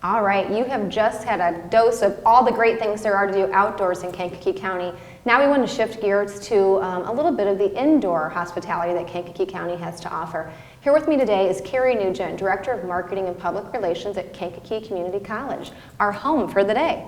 All right, you have just had a dose of all the great things there are to do outdoors in Kankakee County. Now we want to shift gears to a little bit of the indoor hospitality that Kankakee County has to offer. Here with me today is Carrie Nugent, Director of Marketing and Public Relations at Kankakee Community College, our home for the day.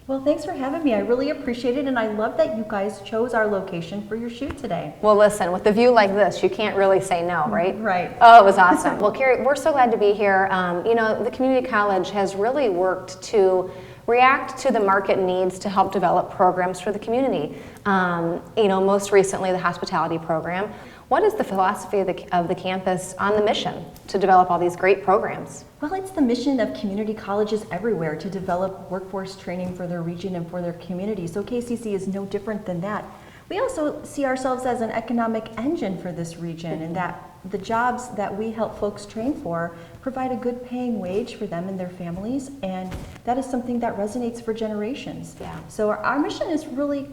Well, thanks for having me. I really appreciate it, and I love that you guys chose our location for your shoot today. Well, listen, with a view like this, you can't really say no, right? Right. Oh, it was awesome. Well, Carrie, we're so glad to be here. You know, the community college has really worked to react to the market needs to help develop programs for the community. You know, most recently, the hospitality program. What is the philosophy of the campus on the mission to develop all these great programs? Well, it's the mission of community colleges everywhere to develop workforce training for their region and for their community. So KCC is no different than that. We also see ourselves as an economic engine for this region, and that the jobs that we help folks train for provide a good paying wage for them and their families, and that is something that resonates for generations. Yeah. So our mission is really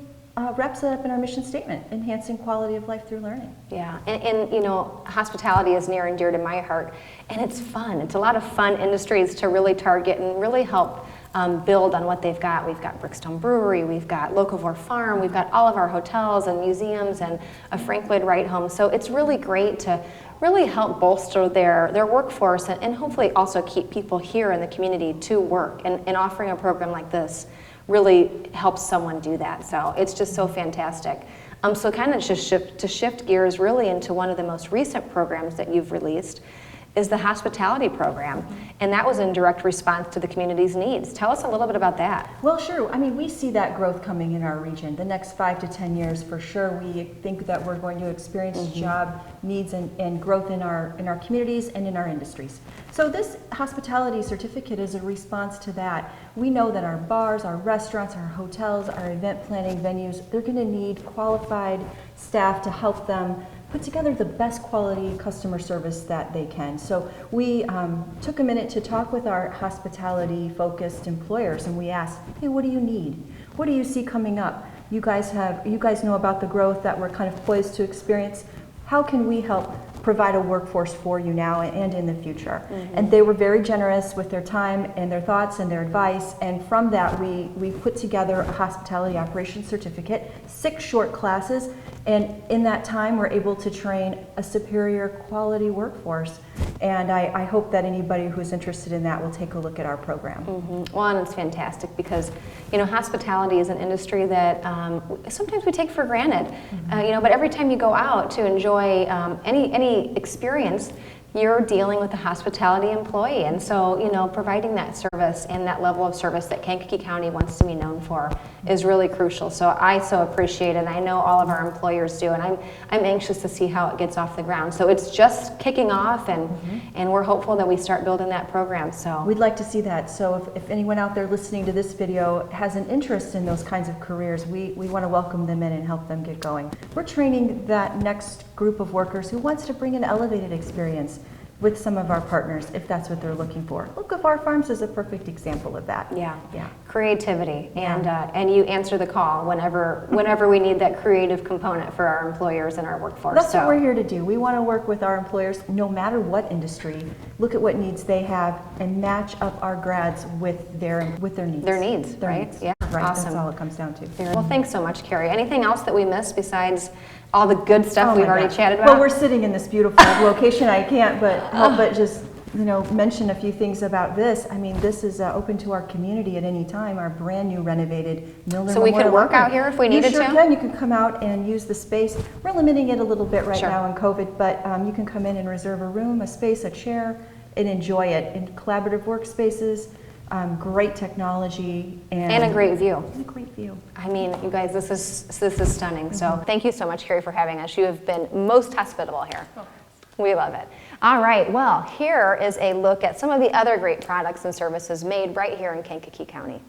wraps it up in our mission statement, enhancing quality of life through learning. Yeah, and you know, hospitality is near and dear to my heart, and it's fun. It's a lot of fun industries to really target and really help build on what they've got. We've got Brickstone Brewery, we've got Locavore Farm, we've got all of our hotels and museums and a Frank Lloyd Wright home. So it's really great to really help bolster their workforce and hopefully also keep people here in the community to work. And offering a program like this really helps someone do that. So it's just so fantastic. So kind of just shift gears really into one of the most recent programs that you've released is the hospitality program. And that was in direct response to the community's needs. Tell us a little bit about that. Well, sure. I mean, we see that growth coming in our region. The next 5 to 10 years, for sure, we think that we're going to experience job needs and growth in our communities and in our industries. So this hospitality certificate is a response to that. We know that our bars, our restaurants, our hotels, our event planning venues, they're going to need qualified staff to help them put together the best quality customer service that they can. So we took a minute to talk with our hospitality focused employers, and we asked, hey, what do you need? What do you see coming up? You guys know about the growth that we're kind of poised to experience. How can we help provide a workforce for you now and in the future? And they were very generous with their time and their thoughts and their advice, and from that we put together a hospitality operations certificate, 6 short classes, and in that time we're able to train a superior quality workforce. And I hope that anybody who's interested in that will take a look at our program. Well, and it's fantastic because, you know, hospitality is an industry that sometimes we take for granted. You know, but every time you go out to enjoy any experience, you're dealing with a hospitality employee. And so, you know, providing that service and that level of service that Kankakee County wants to be known for is really crucial. So I so appreciate it, and I know all of our employers do, and I'm anxious to see how it gets off the ground. So it's just kicking off, and we're hopeful that we start building that program. So we'd like to see that. So if anyone out there listening to this video has an interest in those kinds of careers, we want to welcome them in and help them get going. We're training that next group of workers who wants to bring an elevated experience with some of our partners, if that's what they're looking for. Locavore Farms is a perfect example of that. Yeah. Creativity, and you answer the call whenever we need that creative component for our employers and our workforce. That's what we're here to do. We want to work with our employers, no matter what industry, look at what needs they have and match up our grads with their needs. Their needs, right? Needs. Yeah, right. Awesome. That's all it comes down to. Well, thanks so much, Carrie. Anything else that we missed besides all the good stuff we've already chatted about? Well, we're sitting in this beautiful location. I can't help but just mention a few things about this. I mean, this is open to our community at any time. Our brand new renovated Milner So we could work out here if we needed to? You sure can. You can come out and use the space. We're limiting it a little bit right now in COVID, but you can come in and reserve a room, a space, a chair, and enjoy it in collaborative workspaces. Great technology and a great view. And a great view. I mean, you guys, this is stunning. So thank you so much, Carrie, for having us. You have been most hospitable here. We love it. All right, well, here is a look at some of the other great products and services made right here in Kankakee County.